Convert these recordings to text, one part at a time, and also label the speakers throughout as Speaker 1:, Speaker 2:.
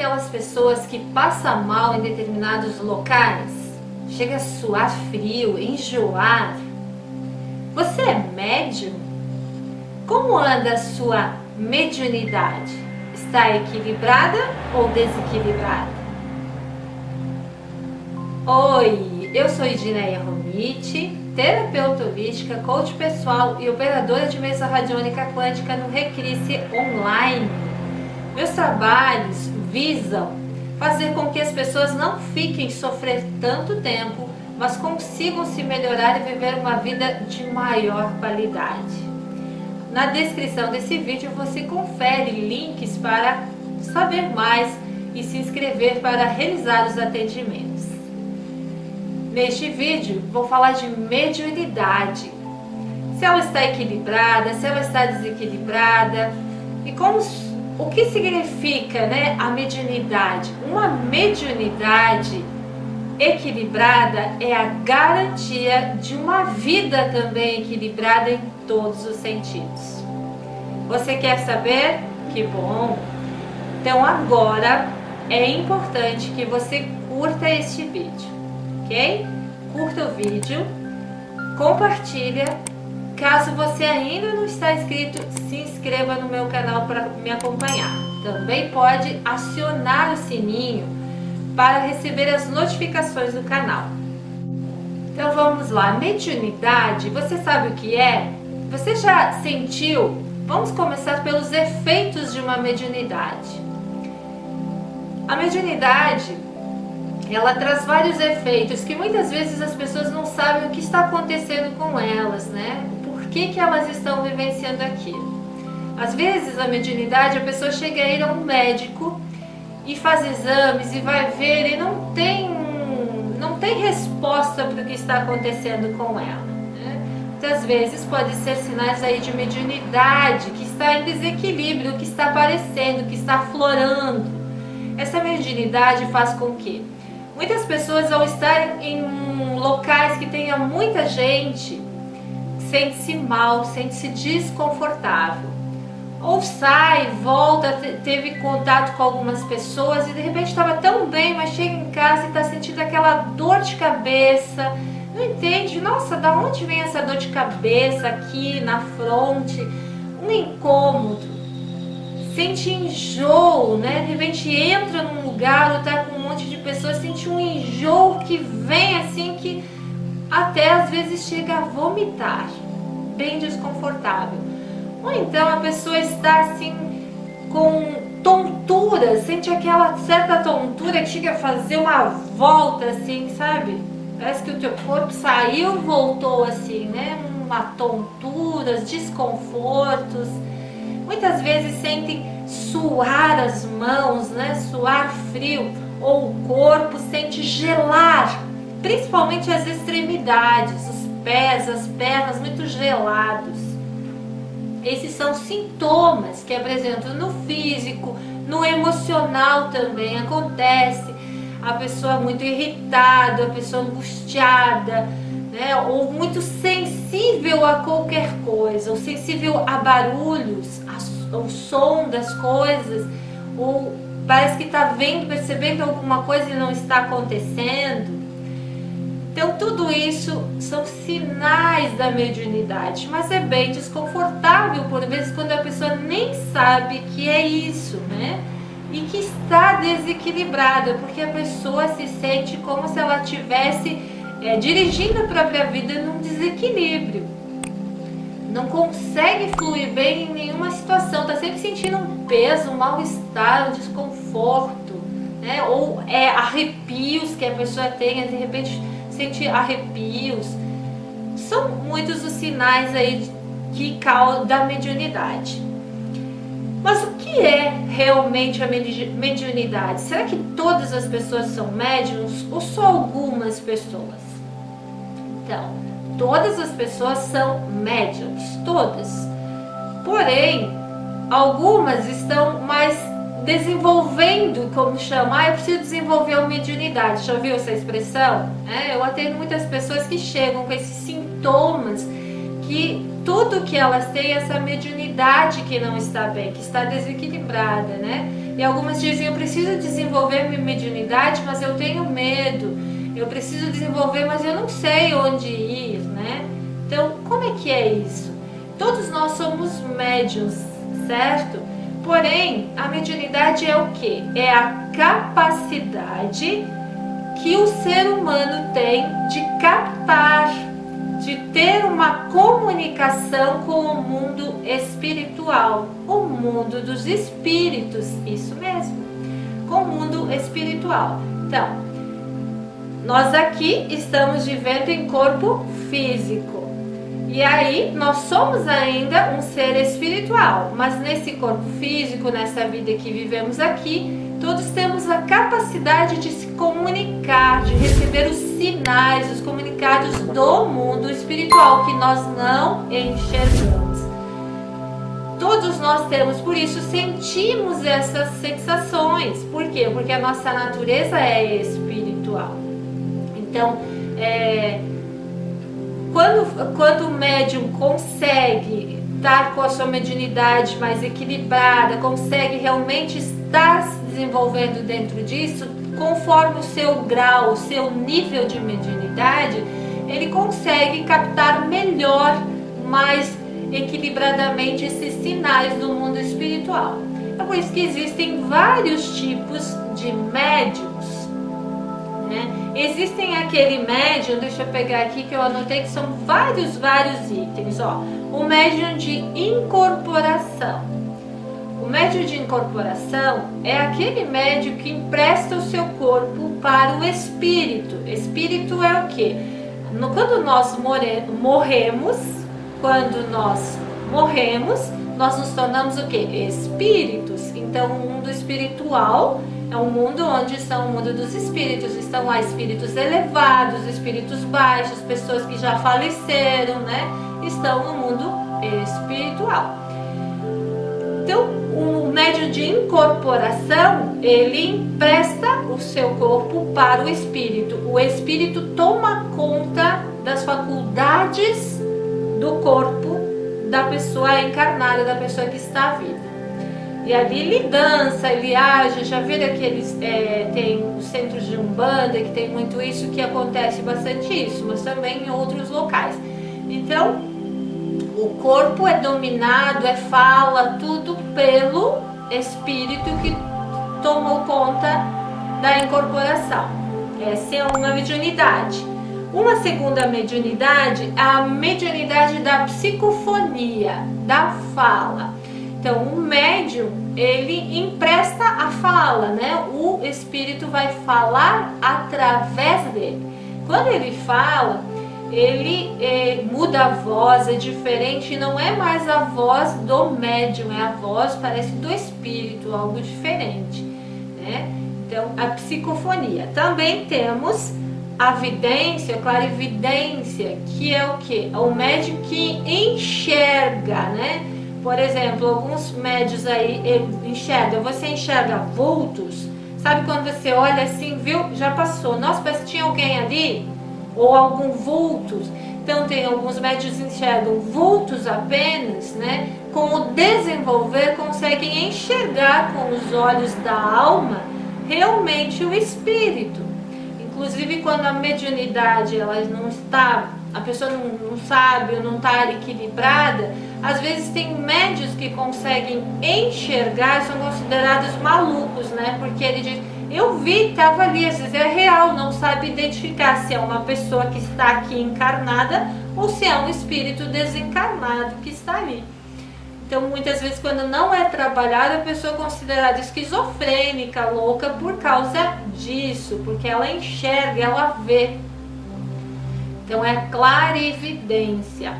Speaker 1: daquelas pessoas que passam mal em determinados locais? Chega a suar frio, enjoar? Você é médium? Como anda a sua mediunidade? Está equilibrada ou desequilibrada? Oi, eu sou Edneia Romiti, terapeuta holística, coach pessoal e operadora de mesa radiônica quântica no Recrisse Online. Meus trabalhos visam fazer com que as pessoas não fiquem sofrendo tanto tempo, mas consigam se melhorar e viver uma vida de maior qualidade. Na descrição desse vídeo você confere links para saber mais e se inscrever para realizar os atendimentos. Neste vídeo vou falar de mediunidade, se ela está equilibrada, se ela está desequilibrada e o que significa, né, a mediunidade. Uma mediunidade equilibrada é a garantia de uma vida também equilibrada em todos os sentidos. Você quer saber? Que bom! Então agora é importante que você curta este vídeo, ok? Curta o vídeo, compartilha. Caso você ainda não está inscrito, se inscreva no meu canal para me acompanhar. Também pode acionar o sininho para receber as notificações do canal. Então vamos lá, mediunidade, você sabe o que é? Você já sentiu? Vamos começar pelos efeitos de uma mediunidade. A mediunidade, ela traz vários efeitos que muitas vezes as pessoas não sabem o que está acontecendo com elas, né? Por que elas estão vivenciando aquilo? Às vezes a mediunidade, a pessoa chega a ir a um médico e faz exames e vai ver e não tem resposta para o que está acontecendo com ela, né? Muitas vezes pode ser sinais aí de mediunidade que está em desequilíbrio, que está aparecendo, que está aflorando. Essa mediunidade faz com que muitas pessoas, ao estar em locais que tenha muita gente, sente-se mal, sente-se desconfortável. Ou sai, volta, teve contato com algumas pessoas e de repente estava tão bem, mas chega em casa e está sentindo aquela dor de cabeça. Não entende, nossa, da onde vem essa dor de cabeça aqui na fronte? Um incômodo. Sente enjoo, né? De repente entra num lugar ou está com um monte de pessoas, sente um enjoo que vem assim, que até às vezes chega a vomitar. Bem desconfortável. Ou então a pessoa está assim com tontura, sente aquela certa tontura que chega a fazer uma volta assim, sabe? Parece que o teu corpo saiu, voltou assim, né? Uma tontura, desconfortos. Muitas vezes sentem suar as mãos, né? Suar frio, ou o corpo sente gelar, principalmente as extremidades, os pés, as pernas muito gelados. Esses são sintomas que apresentam no físico, no emocional também acontece. A pessoa muito irritada, a pessoa angustiada, né? Ou muito sensível a qualquer coisa, ou sensível a barulhos, ao som das coisas, ou parece que está vendo, percebendo alguma coisa e não está acontecendo. Então tudo isso são sinais da mediunidade, mas é bem desconfortável por vezes quando a pessoa nem sabe que é isso, né? E que está desequilibrada, porque a pessoa se sente como se ela estivesse dirigindo a própria vida num desequilíbrio. Não consegue fluir bem em nenhuma situação, está sempre sentindo um peso, um mal-estar, um desconforto, né? Ou arrepios que a pessoa tenha, de repente sentir arrepios. São muitos os sinais aí da mediunidade. Mas o que é realmente a mediunidade? Será que todas as pessoas são médiums ou só algumas pessoas? Então, todas as pessoas são médiums, todas. Porém, algumas estão mais desenvolvendo, como chama, eu preciso desenvolver a mediunidade. Já ouviu essa expressão? Eu atendo muitas pessoas que chegam com esses sintomas, que tudo que elas têm é essa mediunidade que não está bem, que está desequilibrada, né? E algumas dizem, eu preciso desenvolver minha mediunidade, mas eu tenho medo. Eu preciso desenvolver, mas eu não sei onde ir, né? Então, como é que é isso? Todos nós somos médiuns, certo? Porém, a mediunidade é o quê? É a capacidade que o ser humano tem de captar, de ter uma comunicação com o mundo espiritual, o mundo dos espíritos, isso mesmo, com o mundo espiritual. Então, nós aqui estamos vivendo em corpo físico, e aí nós somos ainda um ser espiritual, mas nesse corpo físico, nessa vida que vivemos aqui, todos temos a capacidade de se comunicar, de receber os sinais, os comunicados do mundo espiritual que nós não enxergamos. Todos nós temos, por isso sentimos essas sensações. Por quê? Porque a nossa natureza é espiritual. Então, quando o médium consegue estar com a sua mediunidade mais equilibrada, consegue realmente estar se desenvolvendo dentro disso, conforme o seu grau, o seu nível de mediunidade, ele consegue captar melhor, mais equilibradamente esses sinais do mundo espiritual. É por isso que existem vários tipos de médiums, né? Existem aquele médium, deixa eu pegar aqui que eu anotei que são vários itens, ó. O médium de incorporação. O médium de incorporação é aquele médium que empresta o seu corpo para o espírito. Espírito é o quê? Quando nós morremos, nós nos tornamos o quê? Espíritos. Então, o mundo espiritual é um mundo onde estão o mundo dos espíritos. Estão lá espíritos elevados, espíritos baixos, pessoas que já faleceram, né? Estão no mundo espiritual. Então, o médium de incorporação, ele empresta o seu corpo para o espírito. O espírito toma conta das faculdades do corpo da pessoa encarnada, da pessoa que está viva. E ali ele dança, ele age, já viram aqueles, tem os centros de Umbanda, que tem muito isso, que acontece bastante isso, mas também em outros locais. Então, o corpo é dominado, fala tudo pelo espírito que tomou conta da incorporação. Essa é uma mediunidade. Uma segunda mediunidade é a mediunidade da psicofonia, da fala. Então, o médium, ele empresta a fala, né? O espírito vai falar através dele. Quando ele fala, ele muda a voz, é diferente, não é mais a voz do médium, é a voz, parece, do espírito, algo diferente, né? Então, a psicofonia. Também temos a vidência, a clarividência, que é o quê? É o médium que enxerga, né? Por exemplo, alguns médios aí enxergam, você enxerga vultos, sabe quando você olha assim, viu? Já passou, nossa, parece que tinha alguém ali, ou algum vultos. Então tem alguns médios que enxergam vultos apenas, né? Com o desenvolver conseguem enxergar com os olhos da alma realmente o espírito. Inclusive quando a mediunidade ela não está, a pessoa não sabe ou não está equilibrada, às vezes tem médios que conseguem enxergar, são considerados malucos, né? Porque ele diz, eu vi, estava ali, às vezes é real, não sabe identificar se é uma pessoa que está aqui encarnada ou se é um espírito desencarnado que está ali. Então, muitas vezes, quando não é trabalhada, a pessoa é considerada esquizofrênica, louca, por causa disso, porque ela enxerga, ela vê. Então, é clarividência.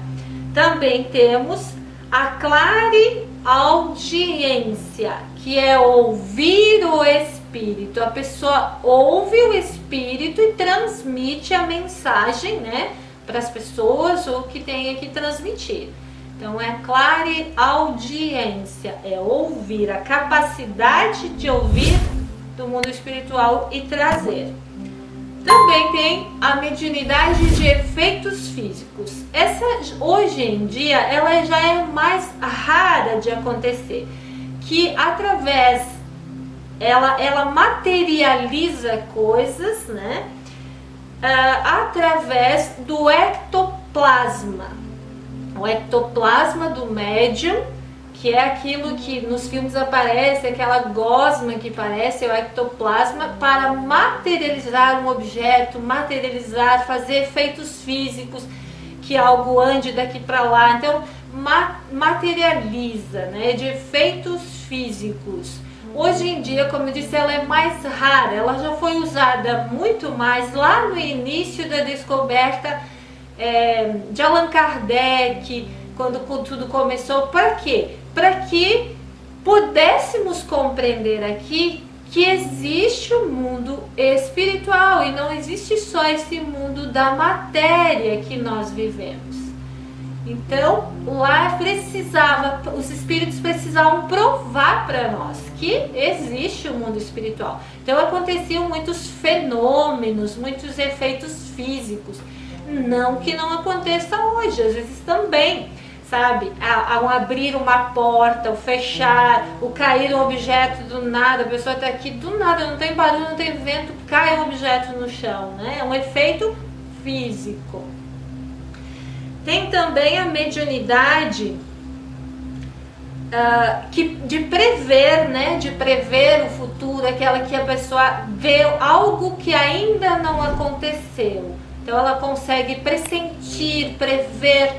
Speaker 1: Também temos a clareaudiência, que é ouvir o espírito. A pessoa ouve o espírito e transmite a mensagem, né, para as pessoas ou que tenha que transmitir. Então é clareaudiência, é ouvir, a capacidade de ouvir do mundo espiritual e trazer. Também tem a mediunidade de efeitos físicos. Essa, hoje em dia, ela já é mais rara de acontecer, que através ela materializa coisas, né? Através do ectoplasma. O ectoplasma do médium, que é aquilo que nos filmes aparece, aquela gosma que parece, é o ectoplasma, para materializar um objeto, materializar, fazer efeitos físicos, que algo ande daqui para lá. Então, materializa, né, de efeitos físicos. Hoje em dia, como eu disse, ela é mais rara, ela já foi usada muito mais lá no início da descoberta de Allan Kardec, quando tudo começou. Para quê? Para que pudéssemos compreender aqui que existe um mundo espiritual e não existe só esse mundo da matéria que nós vivemos. Então, lá os espíritos precisavam provar para nós que existe o mundo espiritual. Então, aconteciam muitos fenômenos, muitos efeitos físicos. Não que não aconteça hoje, às vezes também, sabe? Ao abrir uma porta, o fechar, o cair um objeto do nada, a pessoa está aqui do nada, não tem barulho, não tem vento, cai um objeto no chão, né? É um efeito físico. Tem também a mediunidade de prever, né? De prever o futuro, aquela que a pessoa vê algo que ainda não aconteceu. Então ela consegue pressentir, prever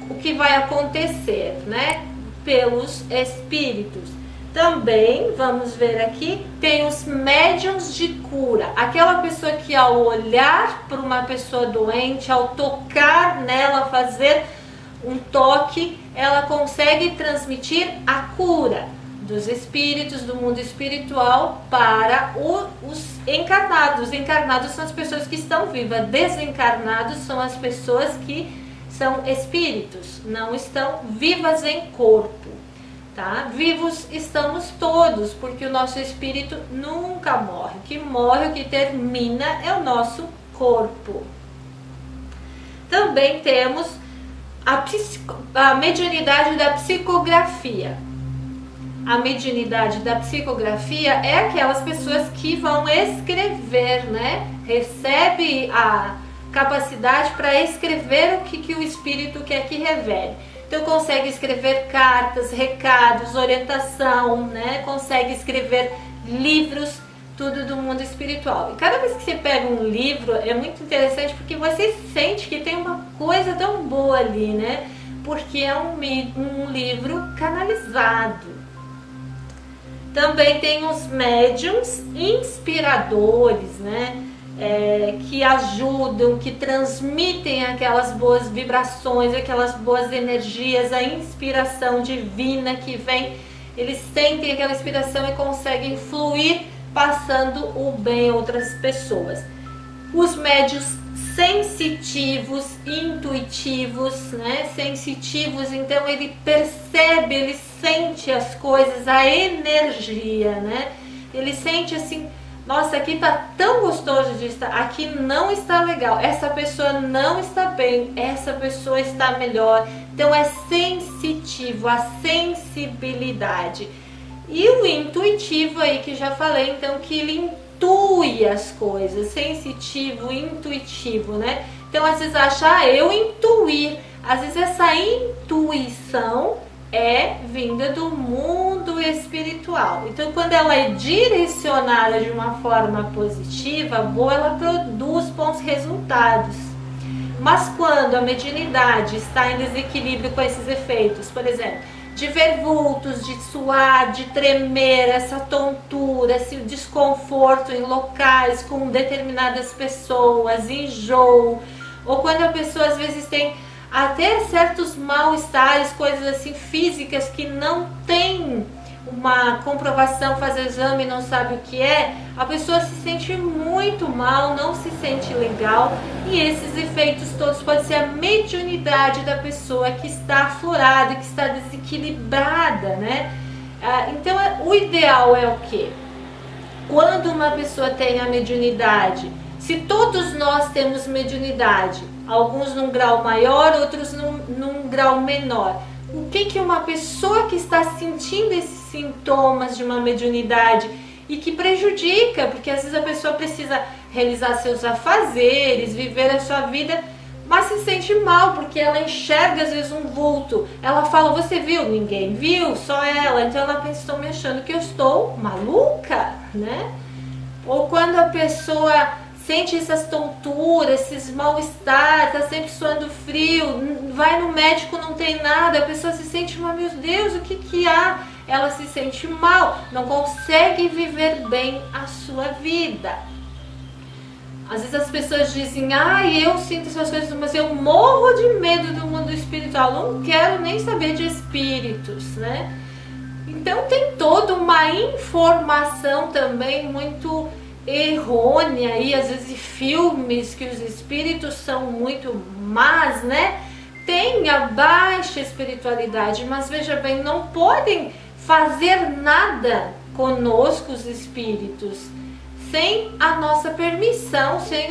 Speaker 1: o que vai acontecer, né? Pelos espíritos. Também, vamos ver aqui, tem os médiuns de cura. Aquela pessoa que ao olhar para uma pessoa doente, ao tocar nela, fazer um toque, ela consegue transmitir a cura dos espíritos, do mundo espiritual para os encarnados. Os encarnados são as pessoas que estão vivas. Desencarnados são as pessoas que são espíritos, não estão vivas em corpo. Tá? Vivos estamos todos, porque o nosso espírito nunca morre. O que morre, o que termina é o nosso corpo. Também temos a mediunidade da psicografia. A mediunidade da psicografia é aquelas pessoas que vão escrever, né? Recebe a capacidade para escrever o que o espírito quer que revele. Então consegue escrever cartas, recados, orientação, né? Consegue escrever livros, tudo do mundo espiritual. E cada vez que você pega um livro é muito interessante, porque você sente que tem uma coisa tão boa ali, né? Porque é um livro canalizado. Também tem os médiums inspiradores, né? Que ajudam, que transmitem aquelas boas vibrações, aquelas boas energias, a inspiração divina que vem. Eles sentem aquela inspiração e conseguem fluir, passando o bem a outras pessoas. Os médios sensitivos, intuitivos, né? Sensitivos, então ele percebe, ele sente as coisas, a energia, né? Ele sente assim: nossa, aqui tá tão gostoso de estar, aqui não está legal, essa pessoa não está bem, essa pessoa está melhor. Então é sensitivo, a sensibilidade. E o intuitivo aí que já falei, então, que ele intui as coisas, sensitivo, intuitivo, né? Então às vezes acha, eu intuir, às vezes essa intuição é vinda do mundo espiritual. Então quando ela é direcionada de uma forma positiva, boa, ela produz bons resultados. Mas quando a mediunidade está em desequilíbrio com esses efeitos, por exemplo, de ver vultos, de suar, de tremer, essa tontura, esse desconforto em locais com determinadas pessoas, enjoo, ou quando a pessoa às vezes tem até certos mal-estares, coisas assim físicas que não tem uma comprovação, faz exame e não sabe o que é, a pessoa se sente muito mal, não se sente legal, e esses efeitos todos podem ser a mediunidade da pessoa que está aflorada, que está desequilibrada, né? Então o ideal é o quê? Quando uma pessoa tem a mediunidade, se todos nós temos mediunidade, alguns num grau maior, outros num grau menor, o que uma pessoa que está sentindo esses sintomas de uma mediunidade e que prejudica, porque às vezes a pessoa precisa realizar seus afazeres, viver a sua vida, mas se sente mal porque ela enxerga às vezes um vulto. Ela fala, você viu? Ninguém viu, só ela. Então ela pensa, estou me achando que eu estou maluca, né? Ou quando a pessoa sente essas tonturas, esses mal-estar, tá sempre suando frio, vai no médico, não tem nada, a pessoa se sente mal, meu Deus, o que que há? Ela se sente mal, não consegue viver bem a sua vida. Às vezes as pessoas dizem, eu sinto essas coisas, mas eu morro de medo do mundo espiritual, não quero nem saber de espíritos, né? Então tem toda uma informação também muito errônea, e às vezes filmes que os espíritos são muito más, né? Tem a baixa espiritualidade, mas veja bem, não podem fazer nada conosco os espíritos sem a nossa permissão, sem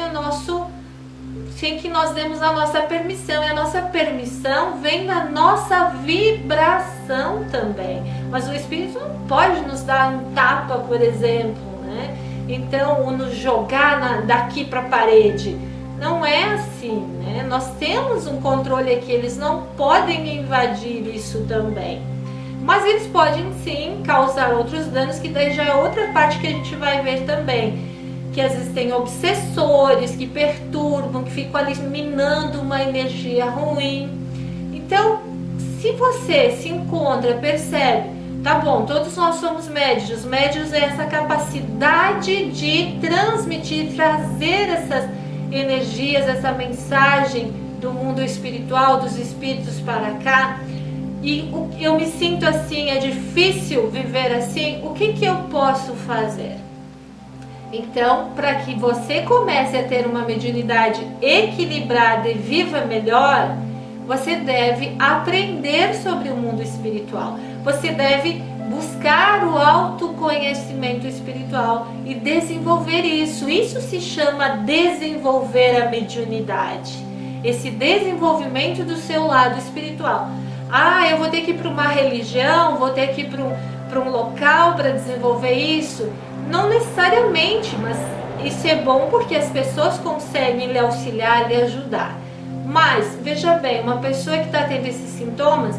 Speaker 1: que nós demos a nossa permissão, e a nossa permissão vem da nossa vibração também. Mas o espírito não pode nos dar um tapa, por exemplo, né? Então, ou nos jogar daqui para a parede. Não é assim, né? Nós temos um controle aqui, eles não podem invadir isso também. Mas eles podem sim causar outros danos, que daí já é outra parte que a gente vai ver também. Que às vezes tem obsessores que perturbam, que ficam ali minando uma energia ruim. Então, se você se encontra, percebe, tá bom, todos nós somos médios. Os médios é essa capacidade de transmitir, trazer essas energias, essa mensagem do mundo espiritual, dos espíritos para cá. E eu me sinto assim, é difícil viver assim, o que que eu posso fazer? Então, para que você comece a ter uma mediunidade equilibrada e viva melhor, você deve aprender sobre o mundo espiritual. Você deve buscar o autoconhecimento espiritual e desenvolver isso. Isso se chama desenvolver a mediunidade. Esse desenvolvimento do seu lado espiritual. Eu vou ter que ir para uma religião, vou ter que ir para um local para desenvolver isso. Não necessariamente, mas isso é bom porque as pessoas conseguem lhe auxiliar, lhe ajudar. Mas, veja bem, uma pessoa que está tendo esses sintomas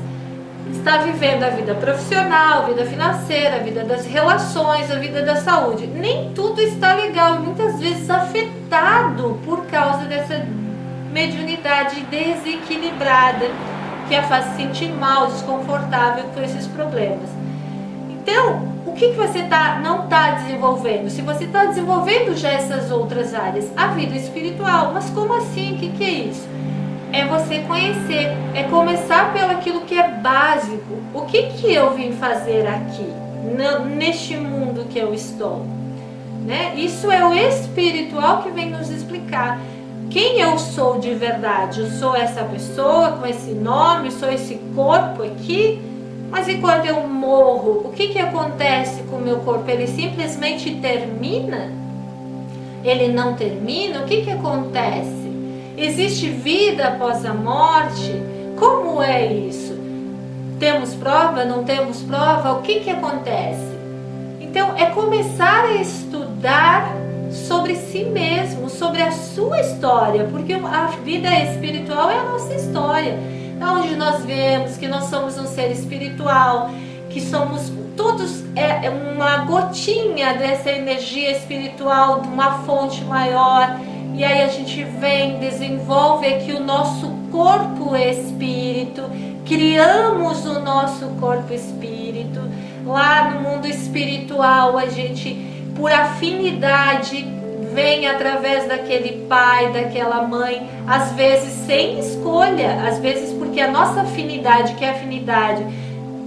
Speaker 1: está vivendo a vida profissional, a vida financeira, a vida das relações, a vida da saúde. Nem tudo está legal, muitas vezes afetado por causa dessa mediunidade desequilibrada, que a faz se sentir mal, desconfortável com esses problemas. Então, o que você não está desenvolvendo? Se você está desenvolvendo já essas outras áreas, a vida espiritual, mas como assim? O que é isso? É você conhecer, é começar pelo aquilo que é básico. O que eu vim fazer aqui, neste mundo que eu estou? Né? Isso é o espiritual que vem nos explicar. Quem eu sou de verdade? Eu sou essa pessoa com esse nome, sou esse corpo aqui? Mas enquanto eu morro, o que acontece com o meu corpo? Ele simplesmente termina? Ele não termina? O que acontece? Existe vida após a morte? Como é isso? Temos prova? Não temos prova? O que acontece? Então, é começar a estudar sobre si mesmo, sobre a sua história, porque a vida espiritual é a nossa história. Onde nós vemos que nós somos um ser espiritual, que somos todos uma gotinha dessa energia espiritual, de uma fonte maior, e aí a gente vem, desenvolve aqui o nosso corpo espírito, criamos o nosso corpo espírito. Lá no mundo espiritual a gente, por afinidade, vem através daquele pai, daquela mãe, às vezes sem escolha, às vezes porque a nossa afinidade, que é afinidade,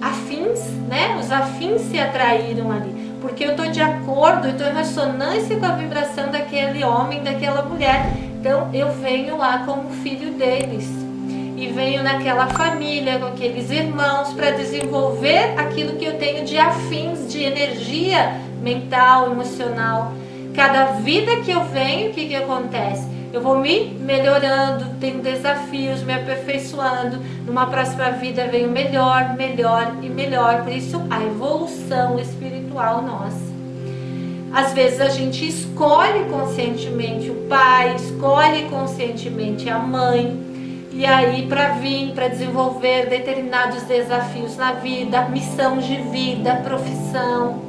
Speaker 1: afins, né? Os afins se atraíram ali, porque eu estou de acordo, eu estou em ressonância com a vibração daquele homem, daquela mulher, então eu venho lá como filho deles, e venho naquela família, com aqueles irmãos, para desenvolver aquilo que eu tenho de afins, de energia mental, emocional. Cada vida que eu venho, o que acontece? Eu vou me melhorando, tenho desafios, me aperfeiçoando. Numa próxima vida venho melhor, melhor e melhor. Por isso, a evolução espiritual nossa. Às vezes a gente escolhe conscientemente o pai, escolhe conscientemente a mãe, e aí para desenvolver determinados desafios na vida, missão de vida, profissão.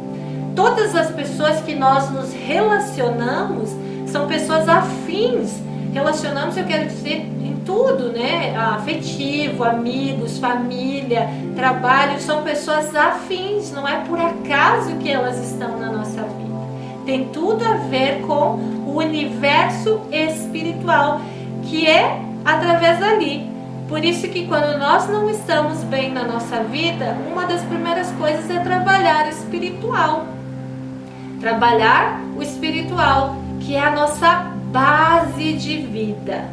Speaker 1: Todas as pessoas que nós nos relacionamos são pessoas afins. Relacionamos, eu quero dizer, em tudo, né? Afetivo, amigos, família, trabalho, são pessoas afins, não é por acaso que elas estão na nossa vida. Tem tudo a ver com o universo espiritual, que é através dali. Por isso que quando nós não estamos bem na nossa vida, uma das primeiras coisas é trabalhar o espiritual. Trabalhar o espiritual, que é a nossa base de vida.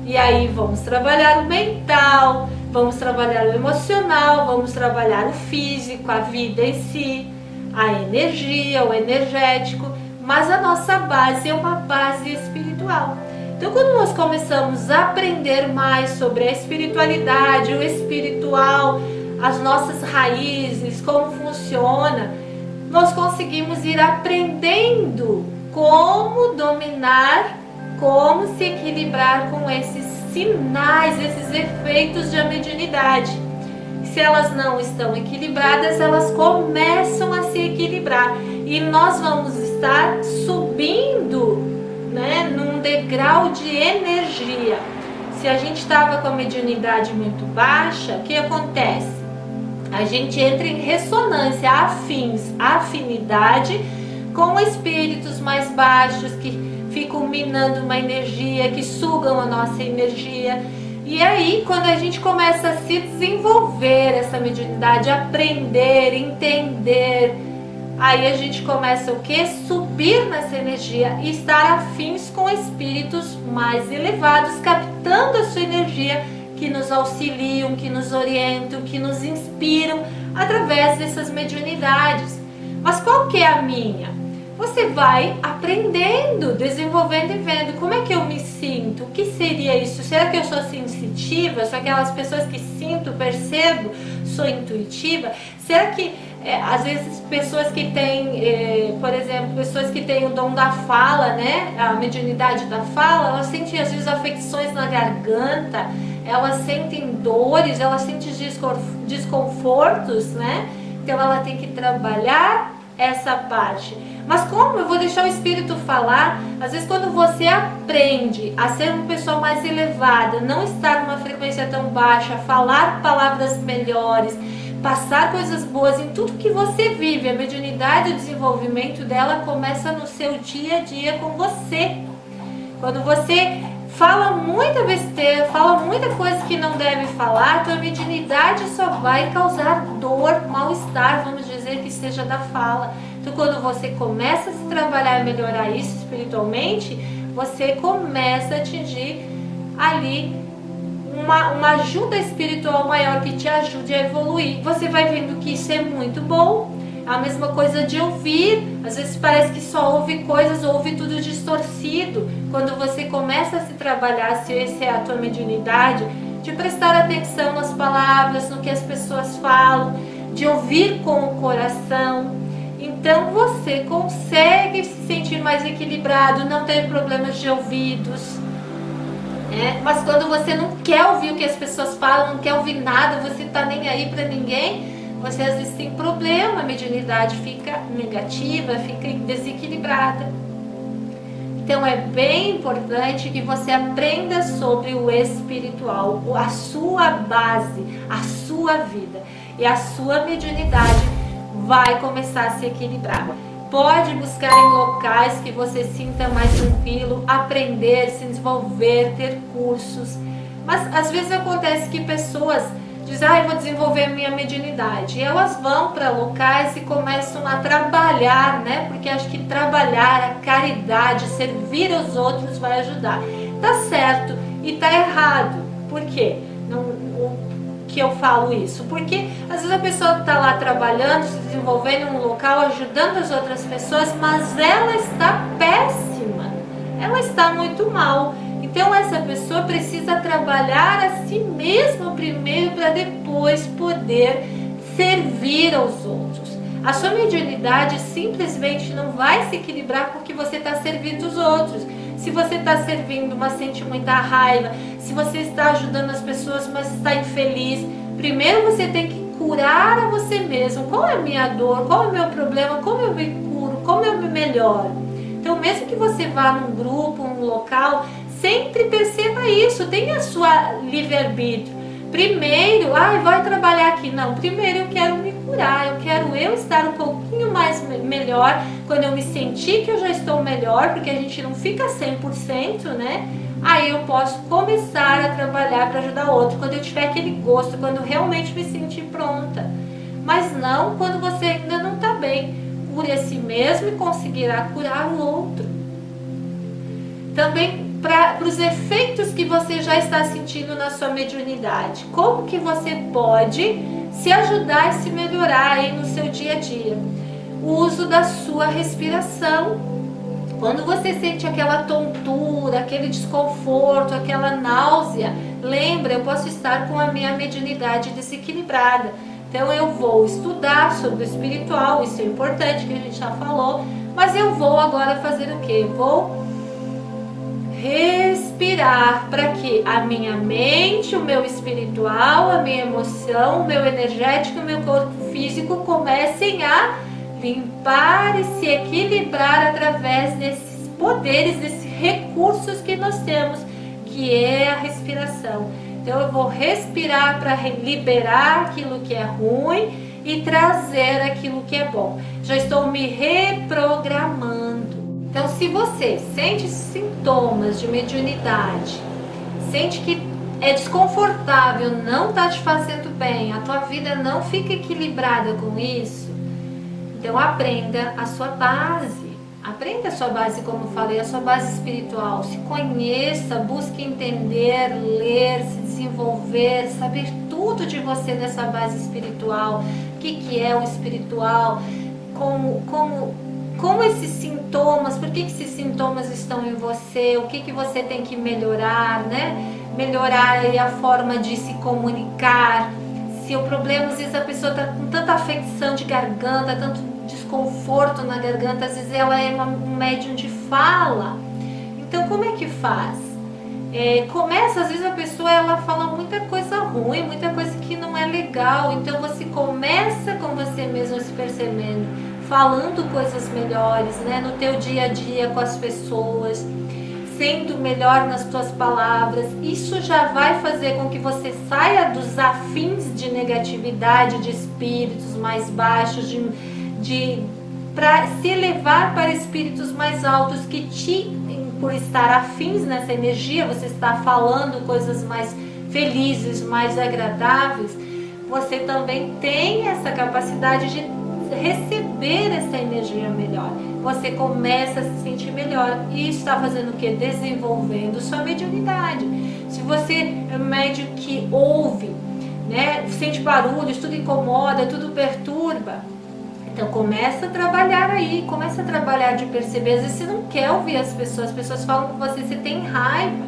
Speaker 1: E aí vamos trabalhar o mental, vamos trabalhar o emocional, vamos trabalhar o físico, a vida em si, a energia, o energético, mas a nossa base é uma base espiritual. Então, quando nós começamos a aprender mais sobre a espiritualidade, o espiritual, as nossas raízes, como funciona, nós conseguimos ir aprendendo como dominar, como se equilibrar com esses sinais, esses efeitos de mediunidade. Se elas não estão equilibradas, elas começam a se equilibrar e nós vamos estar subindo, né, num degrau de energia. Se a gente estava com a mediunidade muito baixa, o que acontece? A gente entra em ressonância, afinidade com espíritos mais baixos que ficam minando uma energia, que sugam a nossa energia. E aí, quando a gente começa a se desenvolver essa mediunidade, aprender, entender, aí a gente começa o quê? Subir nessa energia e estar afins com espíritos mais elevados, captando a sua energia, que nos auxiliam, que nos orientam, que nos inspiram através dessas mediunidades. Mas qual que é a minha? Você vai aprendendo, desenvolvendo e vendo como é que eu me sinto, o que seria isso? Será que eu sou sensitiva? Sou aquelas pessoas que sinto, percebo, sou intuitiva? Será que às vezes pessoas que têm, por exemplo, pessoas que têm o dom da fala, né? A mediunidade da fala, elas sentem às vezes afecções na garganta, elas sentem dores, elas sentem desconfortos, né? Então ela tem que trabalhar essa parte. Mas como eu vou deixar o espírito falar? Às vezes quando você aprende a ser uma pessoa mais elevada, não estar numa frequência tão baixa, falar palavras melhores, passar coisas boas em tudo que você vive, a mediunidade, o desenvolvimento dela começa no seu dia a dia com você. Quando você fala muita besteira, fala muita coisa que não deve falar, tua mediunidade só vai causar dor, mal-estar, vamos dizer que seja da fala. Então quando você começa a se trabalhar e melhorar isso espiritualmente, você começa a atingir ali uma ajuda espiritual maior que te ajude a evoluir. Você vai vendo que isso é muito bom. A mesma coisa de ouvir, às vezes parece que só ouve coisas, ouve tudo distorcido. Quando você começa a se trabalhar, se essa é a tua mediunidade, de prestar atenção nas palavras, no que as pessoas falam, de ouvir com o coração, então você consegue se sentir mais equilibrado, não ter problemas de ouvidos. Mas quando você não quer ouvir o que as pessoas falam, não quer ouvir nada, você tá nem aí para ninguém, você às vezes tem problema, a mediunidade fica negativa, fica desequilibrada. Então é bem importante que você aprenda sobre o espiritual, a sua base, a sua vida, e a sua mediunidade vai começar a se equilibrar. Pode buscar em locais que você sinta mais tranquilo, aprender, se desenvolver, ter cursos. Mas às vezes acontece que pessoas dizem, eu vou desenvolver a minha mediunidade. E elas vão para locais e começam a trabalhar, né? Porque acho que trabalhar, a caridade, servir aos outros vai ajudar. Tá certo e tá errado. Por quê? Que eu falo isso? Porque às vezes a pessoa está lá trabalhando, se desenvolvendo num local, ajudando as outras pessoas, mas ela está péssima, ela está muito mal. Então essa pessoa precisa trabalhar a si mesma primeiro para depois poder servir aos outros. A sua mediunidade simplesmente não vai se equilibrar porque você está servindo os outros. Se você está servindo, mas sente muita raiva, se você está ajudando as pessoas, mas está infeliz, primeiro você tem que curar a você mesmo. Qual é a minha dor? Qual é o meu problema? Como eu me curo? Como eu me melhoro? Então, mesmo que você vá num grupo, num local, sempre perceba isso, tenha a sua livre-arbítrio. Primeiro, vai trabalhar aqui. Não, primeiro eu quero me curar, eu quero estar um pouquinho mais melhor. Quando eu me sentir que eu já estou melhor, porque a gente não fica 100%, né? Aí eu posso começar a trabalhar para ajudar o outro, quando eu tiver aquele gosto, quando eu realmente me sentir pronta. Mas não quando você ainda não está bem. Cure a si mesmo e conseguirá curar o outro. Também para os efeitos que você já está sentindo na sua mediunidade. Como que você pode se ajudar e se melhorar aí no seu dia a dia? O uso da sua respiração. Quando você sente aquela tontura, aquele desconforto, aquela náusea, lembra, eu posso estar com a minha mediunidade desequilibrada. Então eu vou estudar sobre o espiritual, isso é importante, que a gente já falou, mas eu vou agora fazer o quê? Vou respirar para que a minha mente, o meu espiritual, a minha emoção, o meu energético, o meu corpo físico comecem a limpar e se equilibrar através desses poderes, desses recursos que nós temos, que é a respiração. Então eu vou respirar para liberar aquilo que é ruim e trazer aquilo que é bom. Já estou me reprogramando. Então, se você sente sintomas de mediunidade, sente que é desconfortável, não está te fazendo bem, a tua vida não fica equilibrada com isso, então aprenda a sua base. Aprenda a sua base, como eu falei, a sua base espiritual. Se conheça, busque entender, ler, se desenvolver, saber tudo de você nessa base espiritual. O que é o espiritual, como esses sintomas, por que esses sintomas estão em você, o que você tem que melhorar, né? Melhorar aí a forma de se comunicar. Se o problema, às vezes a pessoa está com tanta afecção de garganta, tanto desconforto na garganta, às vezes ela é um médium de fala. Então como é que faz? Começa, às vezes a pessoa ela fala muita coisa ruim, muita coisa que não é legal. Então você começa com você mesmo se percebendo, falando coisas melhores, né, no teu dia a dia com as pessoas, sendo melhor nas tuas palavras. Isso já vai fazer com que você saia dos afins de negatividade, de espíritos mais baixos, para se elevar para espíritos mais altos que por estar afins nessa energia, você está falando coisas mais felizes, mais agradáveis, você também tem essa capacidade de receber essa energia melhor. Você começa a se sentir melhor e está fazendo o que? Desenvolvendo sua mediunidade. Se você é um médium que ouve, né, sente barulhos, tudo incomoda, tudo perturba, então começa a trabalhar aí, começa a trabalhar de perceber. Às vezes você não quer ouvir as pessoas falam com você, você tem raiva,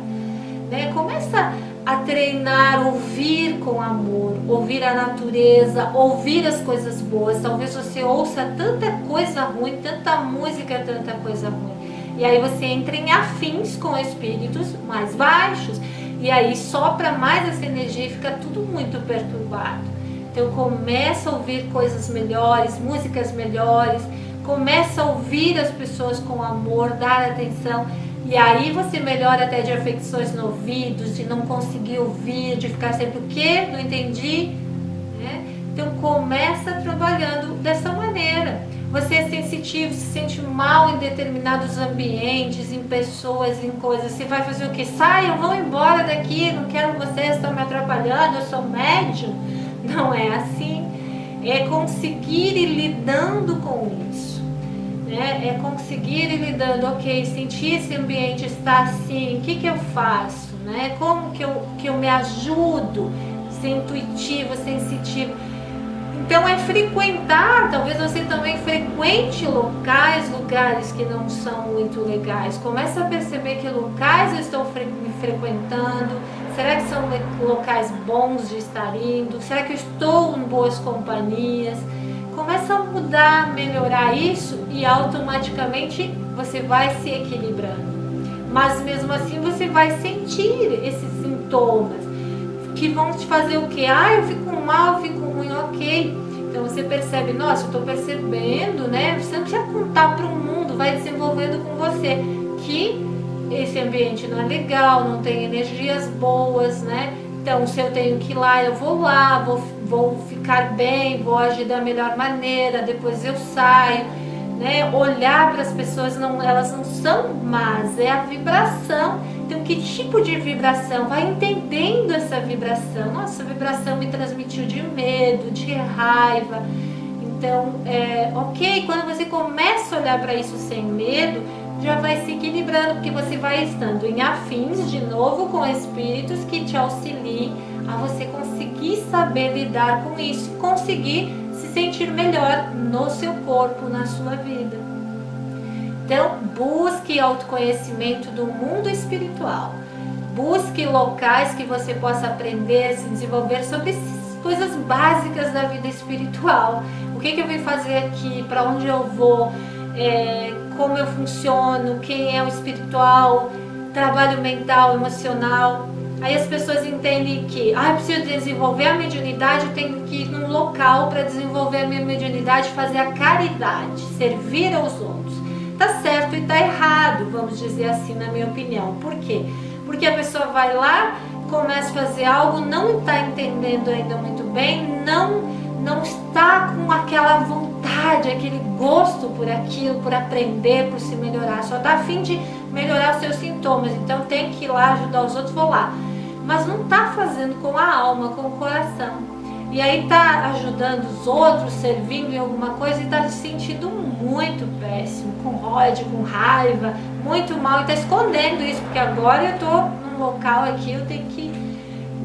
Speaker 1: né? Começa a treinar, ouvir com amor, ouvir a natureza, ouvir as coisas boas. Talvez você ouça tanta coisa ruim, tanta música, tanta coisa ruim. E aí você entra em afins com espíritos mais baixos. E aí sopra mais essa energia e fica tudo muito perturbado. Então começa a ouvir coisas melhores, músicas melhores. Começa a ouvir as pessoas com amor, dar atenção. E aí você melhora até de afecções no ouvido, de não conseguir ouvir, de ficar sempre o quê? Não entendi, né? Então começa trabalhando dessa maneira. Você é sensitivo, se sente mal em determinados ambientes, em pessoas, em coisas. Você vai fazer o quê? Saiam, vão embora daqui, não quero vocês, estão me atrapalhando, eu sou médium. Não é assim. É conseguir ir lidando com isso. É conseguir ir lidando, ok, sentir esse ambiente está assim, o que eu faço, né? Como que eu me ajudo, ser intuitivo, sensitivo. Então é frequentar, talvez você também frequente lugares que não são muito legais. Começa a perceber que locais eu estou me frequentando. Será que são locais bons de estar indo? Será que eu estou em boas companhias? Começa a mudar, melhorar isso e automaticamente você vai se equilibrando. Mas mesmo assim você vai sentir esses sintomas que vão te fazer o quê? Ah, eu fico mal, eu fico ruim, ok. Então você percebe, nossa, eu estou percebendo, né? Você não precisa contar para o mundo, vai desenvolvendo com você que esse ambiente não é legal, não tem energias boas, né? Então se eu tenho que ir lá, eu vou lá, vou ficar bem, vou agir da melhor maneira, depois eu saio, né? Olhar para as pessoas, elas não são más, é a vibração. Então que tipo de vibração? Vai entendendo essa vibração. Nossa, a vibração me transmitiu de medo, de raiva. Então, ok, quando você começa a olhar para isso sem medo, já vai se equilibrando, porque você vai estando em afins de novo com espíritos que te auxiliem a você conseguir saber lidar com isso, conseguir se sentir melhor no seu corpo, na sua vida. Então, busque autoconhecimento do mundo espiritual. Busque locais que você possa aprender, se desenvolver sobre coisas básicas da vida espiritual. O que eu vim fazer aqui, para onde eu vou, como eu funciono, quem é o espiritual, trabalho mental, emocional. Aí as pessoas entendem que eu preciso desenvolver a mediunidade, eu tenho que ir num local para desenvolver a minha mediunidade, fazer a caridade, servir aos outros. Tá certo e tá errado, vamos dizer assim, na minha opinião. Por quê? Porque a pessoa vai lá, começa a fazer algo, não está entendendo ainda muito bem, não está com aquela vontade, aquele gosto por aquilo, por aprender, por se melhorar, só está a fim de melhorar os seus sintomas, então tem que ir lá ajudar os outros, vou lá. Mas não está fazendo com a alma, com o coração. E aí está ajudando os outros, servindo em alguma coisa e está se sentindo muito péssimo, com ódio, com raiva, muito mal, e está escondendo isso, porque agora eu estou num local aqui, eu tenho que...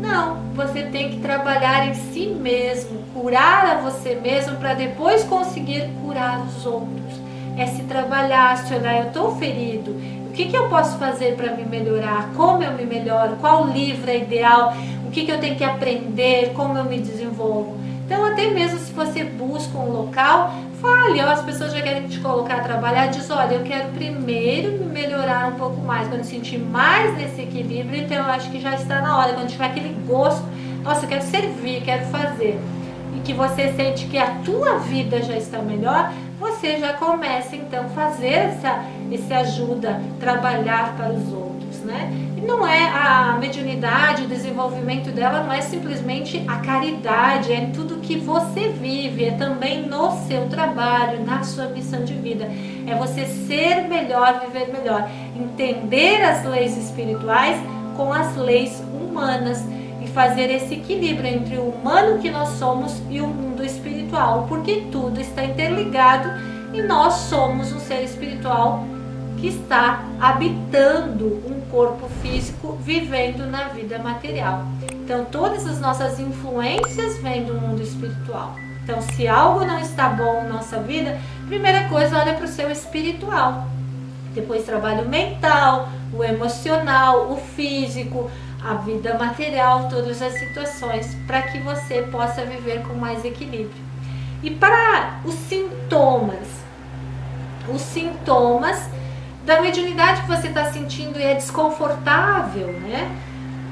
Speaker 1: Não, você tem que trabalhar em si mesmo, curar a você mesmo para depois conseguir curar os outros. É se trabalhar, se olhar, eu estou ferido, o que eu posso fazer para me melhorar, como eu me melhoro, qual livro é ideal, o que eu tenho que aprender, como eu me desenvolvo. Então até mesmo se você busca um local, fale, as pessoas já querem te colocar a trabalhar, diz, olha, eu quero primeiro me melhorar um pouco mais, quando eu sentir mais nesse equilíbrio, então eu acho que já está na hora, quando tiver aquele gosto, nossa, eu quero servir, quero fazer, e que você sente que a tua vida já está melhor, você já começa então a fazer esse ajuda, trabalhar para os outros, né? E não é a mediunidade, o desenvolvimento dela não é simplesmente a caridade, é tudo que você vive, é também no seu trabalho, na sua missão de vida. É você ser melhor, viver melhor, entender as leis espirituais com as leis humanas e fazer esse equilíbrio entre o humano que nós somos e o mundo espiritual, porque tudo está interligado e nós somos um ser espiritual que está habitando um corpo físico, vivendo na vida material. Então todas as nossas influências vêm do mundo espiritual. Então se algo não está bom na nossa vida, primeira coisa, olha para o seu espiritual. Depois trabalho mental, o emocional, o físico, a vida material, todas as situações, para que você possa viver com mais equilíbrio. E para os sintomas da mediunidade que você está sentindo e é desconfortável, né?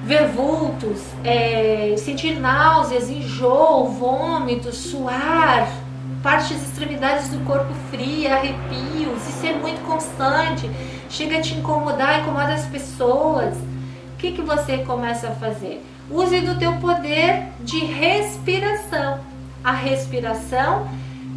Speaker 1: Ver vultos, sentir náuseas, enjoo, vômitos, suar, partes extremidades do corpo fria, arrepios, isso é muito constante, chega a te incomodar, incomoda as pessoas. O que você começa a fazer? Use do teu poder de respiração. A respiração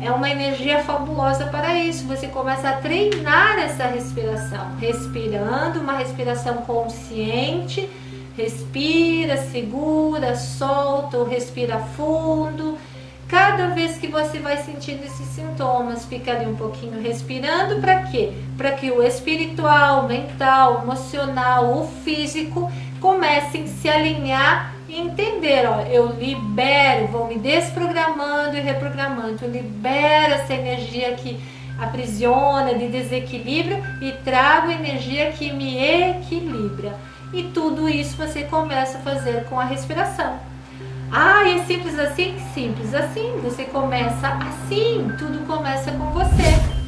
Speaker 1: é uma energia fabulosa para isso. Você começa a treinar essa respiração, respirando, uma respiração consciente. Respira, segura, solta ou respira fundo. Cada vez que você vai sentindo esses sintomas, fica ali um pouquinho respirando, para quê? Para que o espiritual, o mental, o emocional, o físico comecem a se alinhar e entender, eu libero, vou me desprogramando e reprogramando, eu libero essa energia que aprisiona, de desequilíbrio e trago energia que me equilibra. E tudo isso você começa a fazer com a respiração. Ah, é simples assim? Simples assim. Você começa assim, tudo começa com você.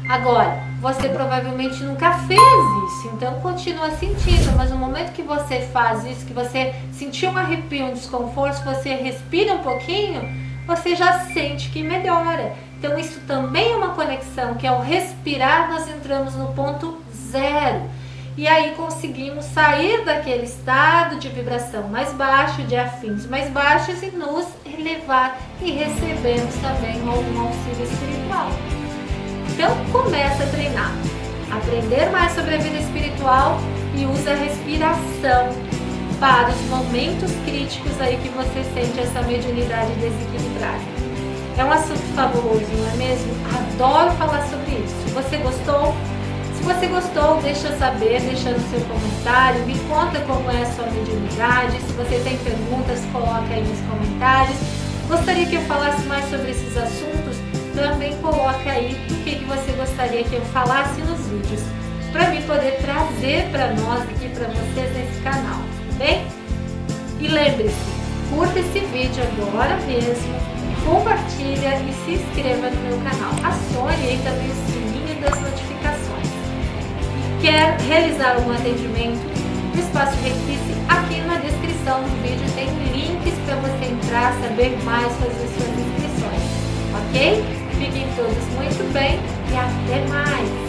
Speaker 1: Agora, você provavelmente nunca fez isso, então continua sentindo, mas no momento que você faz isso, que você sentiu um arrepio, um desconforto, se você respira um pouquinho, você já sente que melhora. Então isso também é uma conexão, que ao respirar nós entramos no ponto zero. E aí conseguimos sair daquele estado de vibração mais baixo, de afins mais baixos, e nos elevar, e recebemos também um auxílio espiritual. Então começa a treinar, aprender mais sobre a vida espiritual e usa a respiração para os momentos críticos aí que você sente essa mediunidade desequilibrada. É um assunto fabuloso, não é mesmo? Adoro falar sobre isso. Você gostou? Se você gostou, deixa eu saber, deixa no seu comentário, me conta como é a sua mediunidade. Se você tem perguntas, coloca aí nos comentários. Gostaria que eu falasse mais sobre esses assuntos? Também coloca aí o que você gostaria que eu falasse nos vídeos, para mim poder trazer para nós aqui, para vocês nesse canal, tá bem? E lembre-se, curta esse vídeo agora mesmo, compartilha e se inscreva no meu canal. Acione aí também o sininho das notificações. E quer realizar algum atendimento no Espaço Requice? Aqui na descrição do vídeo tem links para você entrar, saber mais, fazer suas inscrições, ok? Fiquem todos muito bem e até mais!